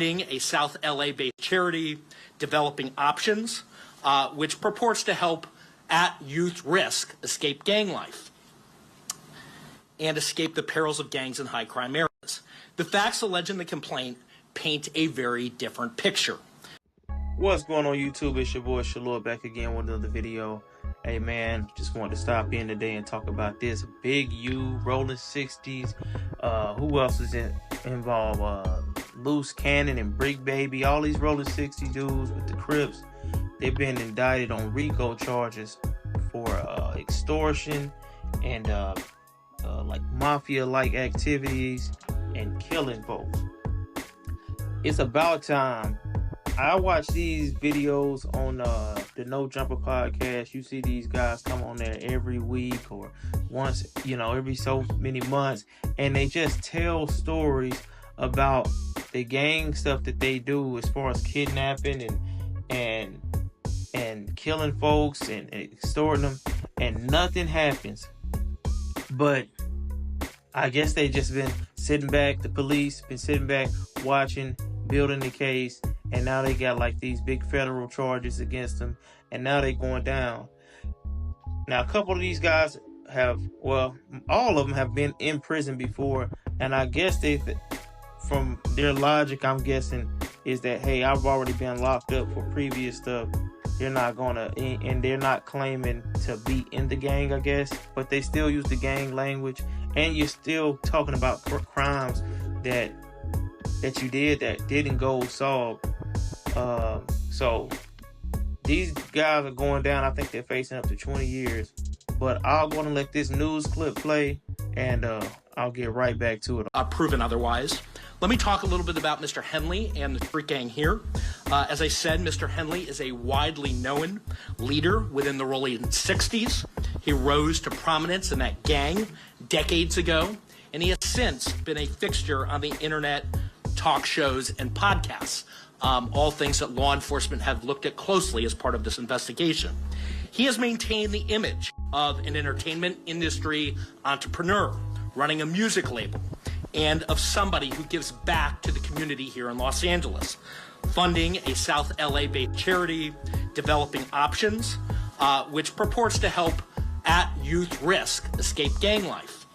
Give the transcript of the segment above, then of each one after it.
A South LA-based charity developing options, which purports to help at-youth risk escape gang life and escape the perils of gangs in high-crime areas. The facts alleged in the complaint paint a very different picture. What's going on YouTube? It's your boy Shalor back again with another video. Hey man, just wanted to stop in today and talk about this. Big U, Rollin 60s, who else is involved? Loose Cannon and Brick Baby, all these Rollin 60 dudes with the Crips. They've been indicted on Rico charges for extortion and like mafia-like activities and killing folks. It's about time. I watch these videos on the No Jumper podcast. You see these guys come on there every week or once, every so many months, and they just tell stories about the gang stuff that they do as far as kidnapping and killing folks and extorting them, and nothing happens. But I guess they just been sitting back. The police been sitting back, watching, building the case. And now they got like these big federal charges against them. And now they going down. Now, a couple of these guys all of them have been in prison before. And I guess from their logic, I'm guessing, is that, hey, I've already been locked up for previous stuff. They're not and they're not claiming to be in the gang, I guess. But they still use the gang language. And you're still talking about crimes that you did that didn't go solved. So these guys are going down. I think they're facing up to 20 years. But I'm going to let this news clip play, and I'll get right back to it. Proven otherwise. Let me talk a little bit about Mr. Henley and the street gang here. As I said, Mr. Henley is a widely known leader within the Rollin 60s. He rose to prominence in that gang decades ago, and he has since been a fixture on the internet, talk shows, and podcasts. All things that law enforcement have looked at closely as part of this investigation. He has maintained the image of an entertainment industry entrepreneur running a music label and of somebody who gives back to the community here in Los Angeles, funding a South LA-based charity developing options, which purports to help at-youth risk escape gang life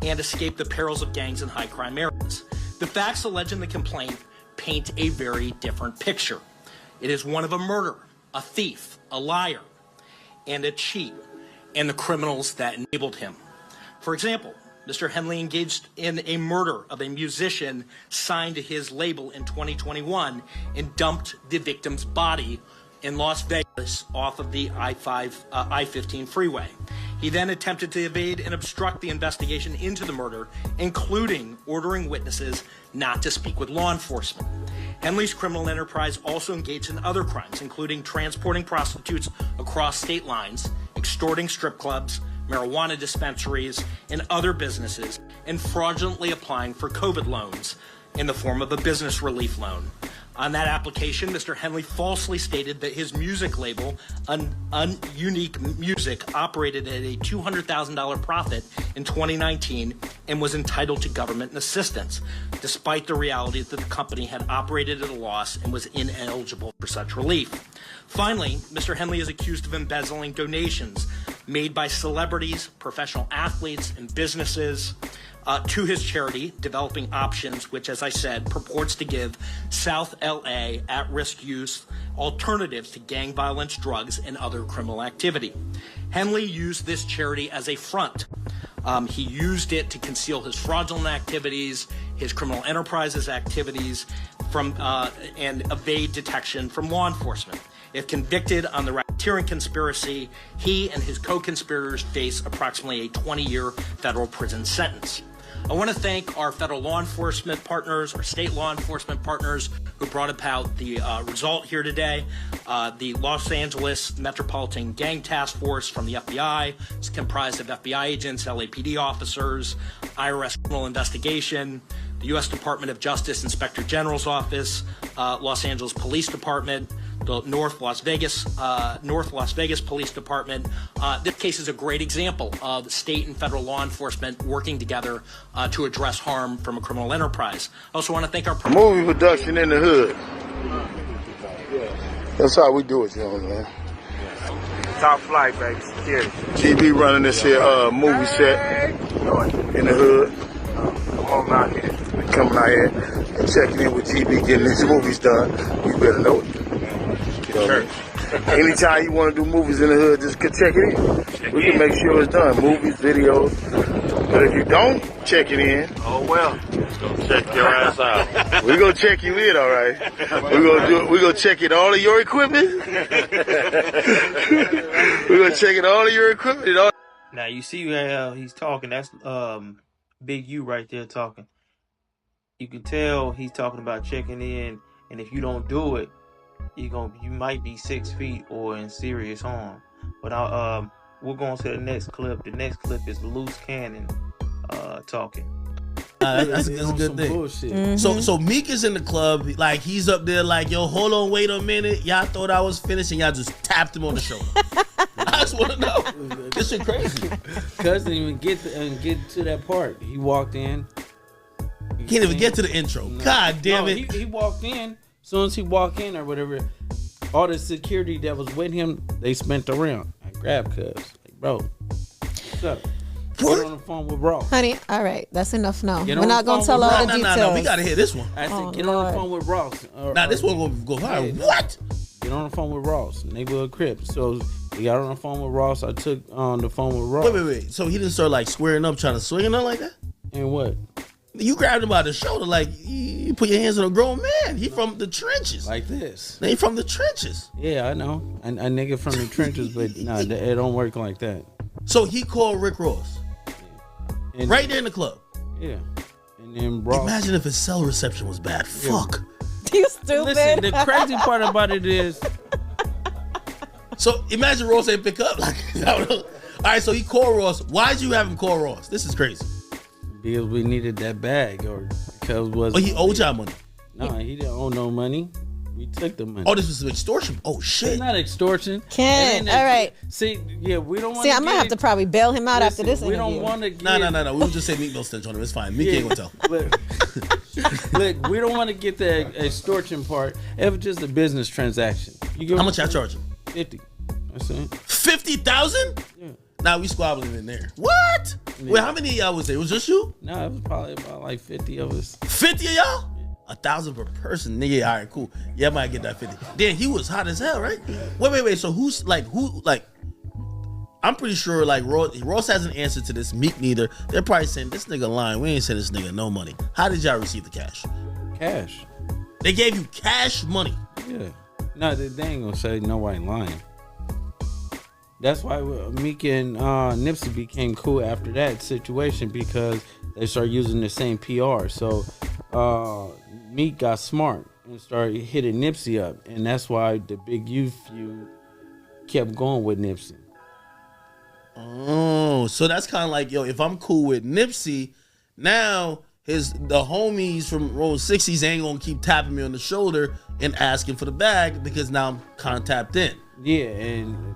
and escape the perils of gangs in high-crime areas. The facts alleged in the complaint paint a very different picture. It is one of a murderer, a thief, a liar, and a cheat, and the criminals that enabled him. For example, Mr. Henley engaged in a murder of a musician signed to his label in 2021 and dumped the victim's body in Las Vegas off of the I-15 freeway. He then attempted to evade and obstruct the investigation into the murder, including ordering witnesses not to speak with law enforcement. Henley's criminal enterprise also engaged in other crimes, including transporting prostitutes across state lines, extorting strip clubs, marijuana dispensaries, and other businesses, and fraudulently applying for COVID loans in the form of a business relief loan. On that application, Mr. Henley falsely stated that his music label, Unique Music, operated at a $200,000 profit in 2019 and was entitled to government assistance, despite the reality that the company had operated at a loss and was ineligible for such relief. Finally, Mr. Henley is accused of embezzling donations made by celebrities, professional athletes, and businesses to his charity, Developing Options, which, as I said, purports to give South LA at-risk youth alternatives to gang violence, drugs, and other criminal activity. Henley used this charity as a front. He used it to conceal his fraudulent activities, his criminal enterprises activities, and evade detection from law enforcement. If convicted on the racketeering conspiracy, he and his co-conspirators face approximately a 20-year federal prison sentence. I want to thank our federal law enforcement partners, our state law enforcement partners who brought about the result here today. The Los Angeles Metropolitan Gang Task Force from the FBI is comprised of FBI agents, LAPD officers, IRS criminal investigation, the the U.S. Department of Justice Inspector General's Office, Los Angeles Police Department, the North Las Vegas Police Department. This case is a great example of state and federal law enforcement working together to address harm from a criminal enterprise. I also want to thank our movie production in the hood. That's how we do it, man. Top flight, baby. Security. GB running this here movie set in the hood. Come on out here. Coming out here and checking in with GB, getting these movies done. You better know it. Sure. Anytime you want to do movies in the hood, just check it in. We can make sure it's done. Movies, videos. But if you don't check it in, oh well. Just gonna check your ass out. We're gonna check you in, all right. We're gonna check it all of your equipment. We're gonna check it all of your equipment. Now you see he's talking. That's Big U right there talking. You can tell he's talking about checking in, and if you don't do it, you might be 6 feet or in serious harm. But we're going to the next clip. The next clip is Loose Cannon talking. That's a good thing. Mm-hmm. So Meek is in the club, like he's up there, like, yo, hold on, wait a minute. Y'all thought I was finished, and y'all just tapped him on the shoulder. I just want to know. This shit crazy. Cuz didn't even get to that part. He walked in. He can't even get to the intro. No. God damn it. He walked in. As soon as he walked in or whatever, all the security that was with him, they spent around. I grabbed Cuz. Like, bro, what's up? Get on the phone with Ross. Honey, all right. That's enough now. We're not going to tell all the details. No. We got to hear this one. I said, get on the phone with Ross. This one going to go viral. Yeah. What? Get on the phone with Ross. Neighborhood Crips. So we got on the phone with Ross. I took on the phone with Ross. Wait. So he didn't start like squaring up, trying to swing or nothing like that? And what? You grabbed him by the shoulder like you put your hands on a grown man. He from the trenches. Like this. He from the trenches. Yeah, I know. A nigga from the trenches, but nah, it don't work like that. So he called Rick Ross. And right there in the club. Yeah. And then Ross. Imagine if his cell reception was bad. Yeah. Fuck. You stupid. Listen, the crazy part about it is. So imagine Ross ain't pick up. Like, all right, so he called Ross. Why'd you have him call Ross? This is crazy. Because we needed that bag, or because he owed y'all money. No, he didn't owe no money. We took the money. Oh, this was extortion. Oh shit. It's not extortion. Ken, all right. See, yeah, we don't want. See, I might have to probably bail him out after this interview. We don't want to. No. We'll just say Meek no stench on him. It's fine. Meek ain't gonna tell. Look, we don't want to get the extortion part. It was just a business transaction. How much y'all charging? 50. That's it. 50,000? Yeah. Now we squabbling in there. What? Yeah. Wait, how many of y'all was there? Was just you? No, it was probably about like 50 of us. 50 of y'all? Yeah. 1,000 per person, nigga. All right, cool. Yeah, I might get that 50. Then he was hot as hell, right? Wait. So who? I'm pretty sure like Ross hasn't answered to this. Meek neither. They're probably saying this nigga lying. We ain't send this nigga no money. How did y'all receive the cash? Cash. They gave you cash money. Yeah. No, they ain't gonna say nobody lying. That's why Meek and Nipsey became cool after that situation, because they started using the same PR. So Meek got smart and started hitting Nipsey up, and that's why the Big U feud kept going with Nipsey. Oh, so that's kind of like, yo, if I'm cool with Nipsey, now the homies from Rollin 60s ain't gonna keep tapping me on the shoulder and asking for the bag, because now I'm kind of tapped in. Yeah, and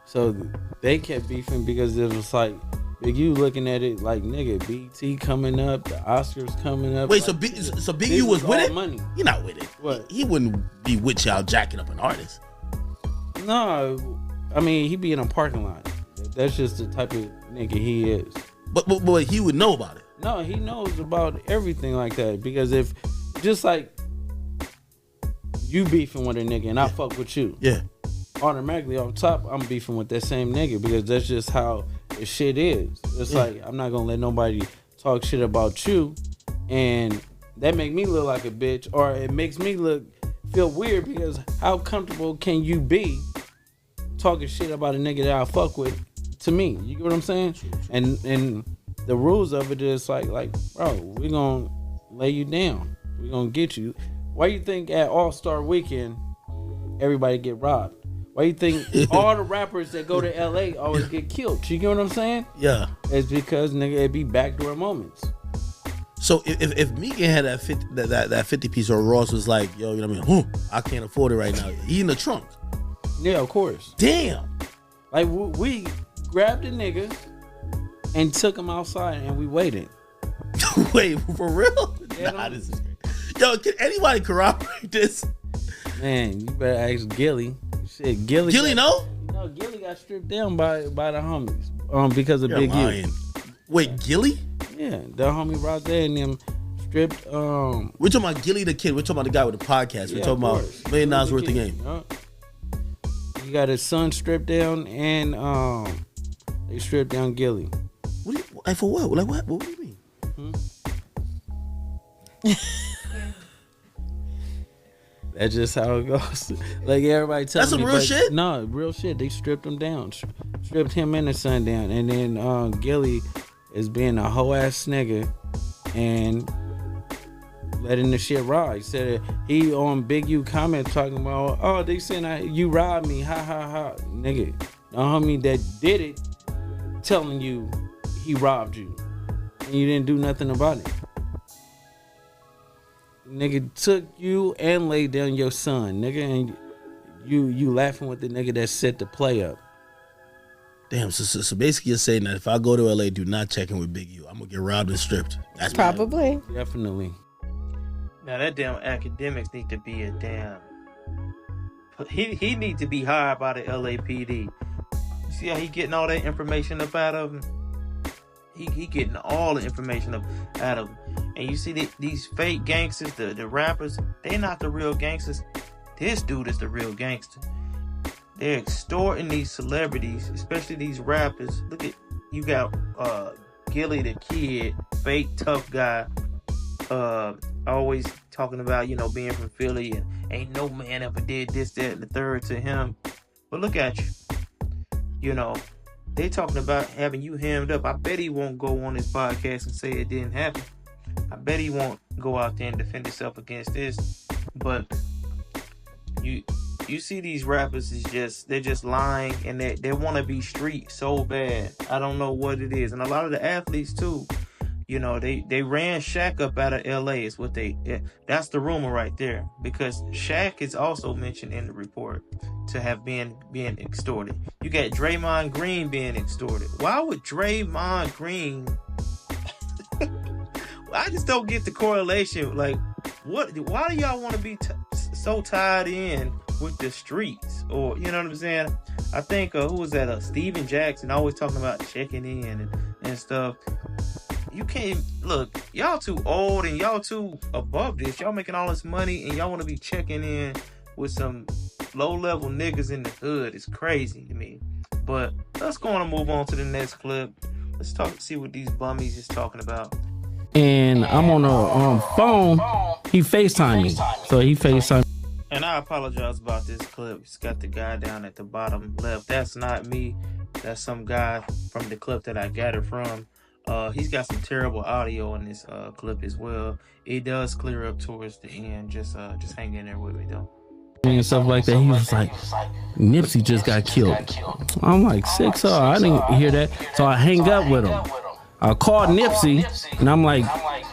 so they kept beefing because it was like Big U looking at it like, nigga, BT coming up, the Oscars coming up. Wait, like, so Big U was with it? Money. He not with it. What? He wouldn't be with y'all jacking up an artist. No, I mean, he be in a parking lot. That's just the type of nigga he is. But he would know about it. No, he knows about everything like that, because if just like you beefing with a nigga and I fuck with you, yeah, automatically off top I'm beefing with that same nigga, because that's just how the shit is. It's like, I'm not gonna let nobody talk shit about you, and that make me look like a bitch, or it makes me feel weird, because how comfortable can you be talking shit about a nigga that I fuck with to me? You get what I'm saying? And the rules of it is like, bro, we gonna lay you down. We gonna get you. Why you think at All-Star Weekend everybody get robbed? Why you think all the rappers that go to LA always get killed? You get what I'm saying? Yeah. It's because, nigga, it be backdoor moments. So if Megan had that 50 piece, or Ross was like, yo, you know what I mean? I can't afford it right now. He in the trunk. Yeah, of course. Damn. Like we grabbed the nigga and took him outside and we waited. Wait, for real? Yeah, nah, this is great. Yo, can anybody corroborate this? Man, you better ask Gilly. Shit, Gilly no? No, Gilly got stripped down by the homies. Because of You're Big lying. U. Wait, Gilly? Yeah, the homie right there and them stripped. We're talking about Gilly the Kid. We're talking about the guy with the podcast. We're talking about $1 million worth of game. He got his son stripped down, and they stripped down Gilly. For what? Like what? What do you mean? That's just how it goes. Like everybody tells me. That's some real shit? No, real shit. They stripped him down. Stripped him and his son down. And then Gilly is being a hoe ass nigga and letting the shit ride. He said he on Big U comment talking about, oh, they saying you robbed me. Ha ha ha. Nigga. The homie that did it telling you he robbed you. And you didn't do nothing about it. Nigga took you and laid down your son, nigga, and you laughing with the nigga that set the play up. Damn, so basically you're saying that if I go to LA, do not check in with Big U. I'm gonna get robbed and stripped. That's Probably. Definitely. Now that damn academics need to be a damn. He need to be hired by the LAPD. You see how he getting all that information up out of him? He getting all the information up out of him. And you see these fake gangsters, the rappers, they not the real gangsters. This dude is the real gangster. They're extorting these celebrities, especially these rappers. Look at, you got Gilly the Kid, fake tough guy, always talking about, being from Philly and ain't no man ever did this, that, and the third to him. But look at you. They talking about having you hemmed up. I bet he won't go on his podcast and say it didn't happen. I bet he won't go out there and defend himself against this. But you see these rappers they're just lying, and they want to be street so bad. I don't know what it is. And a lot of the athletes too, they ran Shaq up out of LA is what that's the rumor right there, because Shaq is also mentioned in the report to have been being extorted. You got Draymond Green being extorted. Why would Draymond Green I just don't get the correlation. Like, why do y'all want to be so tied in with the streets? Or, you know what I'm saying? I think, who was that? Steven Jackson always talking about checking in and stuff. You can't, look, y'all too old and y'all too above this. Y'all making all this money and y'all want to be checking in with some low-level niggas in the hood. It's crazy to me. But let's go on and move on to the next clip. Let's see what these bummies is talking about. And I'm on a phone. He FaceTime me. So he FaceTime. And I apologize about this clip. It's got the guy down at the bottom left. That's not me. That's some guy from the clip that I got it from. He's got some terrible audio in this clip as well. It does clear up towards the end. Just hang in there with me though. And stuff like that. He was like, Nipsey just got killed. I'm like, 6-0. I didn't hear that. So I hang up with him. I called Nipsey, and I'm like,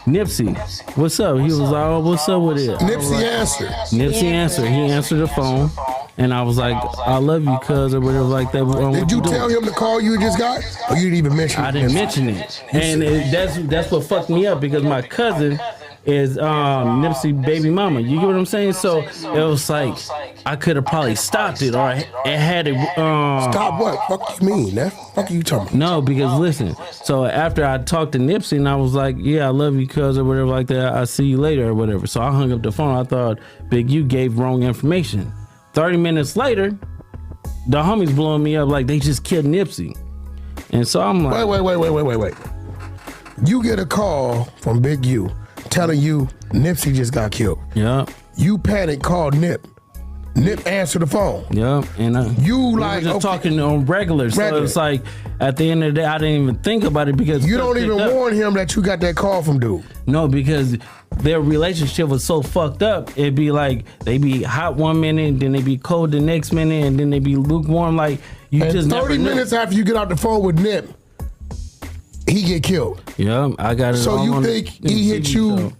Nipsey, what's up? He was like, oh, what's up with it? Nipsey answered. Nipsey answered. He answered the phone, and I was like, I love you, cuz, or whatever like that. Did you tell him the call you just got? Or you didn't even mention it? I didn't mention it. And that's what fucked me up, because my cousin is Nipsey baby mama. You get what I'm saying? So it was like, I could have probably stopped it, or it had it. Stop what? Fuck you mean? That fuck you talking about? No, because listen. So after I talked to Nipsey, and I was like, yeah, I love you, cuz, or whatever like that. I'll see you later, or whatever. So I hung up the phone. I thought Big U gave wrong information. 30 minutes later, the homies blowing me up like they just killed Nipsey. And so I'm like, wait. You get a call from Big U telling you Nipsey just got killed. Yeah. You panic, call Nip. Nip answer the phone. Yeah, and you we like were just talking on regular. So it's like at the end of the day, I didn't even think about it, because you don't even warn him that you got that call from dude. No, because their relationship was so fucked up. It'd be like they be hot one minute, then they be cold the next minute, and then they be lukewarm. Like you and just 30 never minutes after you get out the phone with Nip, he get killed. Yeah, I got it. So you think he hit you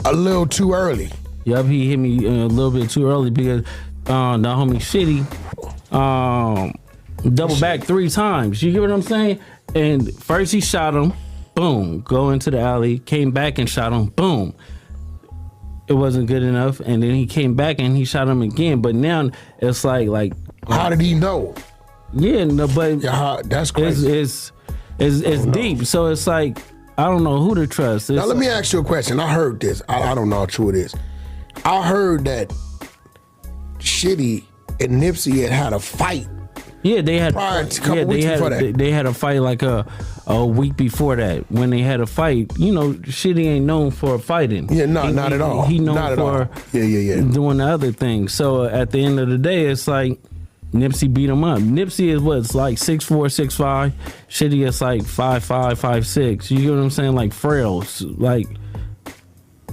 a little too early? Yep, he hit me a little bit too early because the homie Shitty double back 3 times. You get what I'm saying? And first he shot him, boom, go into the alley, came back and shot him, boom. It wasn't good enough, and then he came back and he shot him again. But now it's like how did he know? Yeah, no, but that's crazy. It's deep. So it's like I don't know who to trust. Now let me ask you a question. I heard this. I don't know how true it is. I heard that Shitty and Nipsey had a fight. Yeah, they had. They had a fight like a week before that. When they had a fight, you know, Shitty ain't known for fighting. Yeah, not at all. He known not for doing the other things. So at the end of the day, it's like Nipsey beat him up. Nipsey is what's like 6'4", 6'5". Shitty is like 5'5", 5'6". You get what I'm saying? Like frails. Like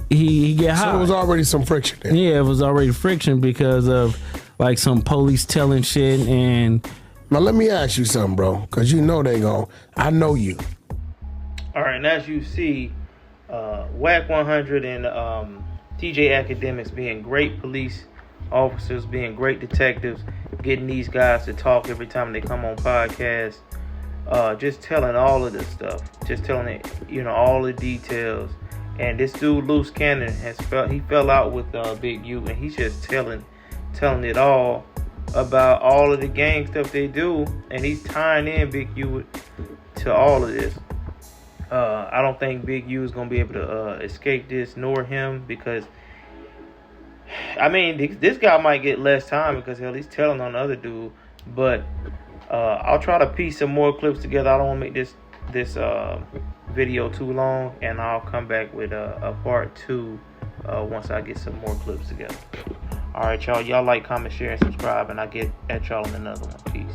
he get high. So there was already some friction there. Yeah, it was already friction because of like some police telling shit. And now let me ask you something, bro, because you know they gon'. I know you. All right, and as you see, WAC 100 and TJ Academics being great police officers, being great detectives, getting these guys to talk every time they come on podcasts, just telling all of this stuff, just telling it, you know, all the details. And this dude, Loose Cannon, he fell out with Big U, and he's just telling it all about all of the gang stuff they do, and he's tying in Big U to all of this. I don't think Big U is gonna be able to escape this, nor him, because I mean this guy might get less time because hell, he's telling on the other dude. But I'll try to piece some more clips together. I don't want to make this video too long, and I'll come back with a part 2 once I get some more clips together. All right, y'all like, comment, share, and subscribe, and I'll get at y'all in another one. Peace.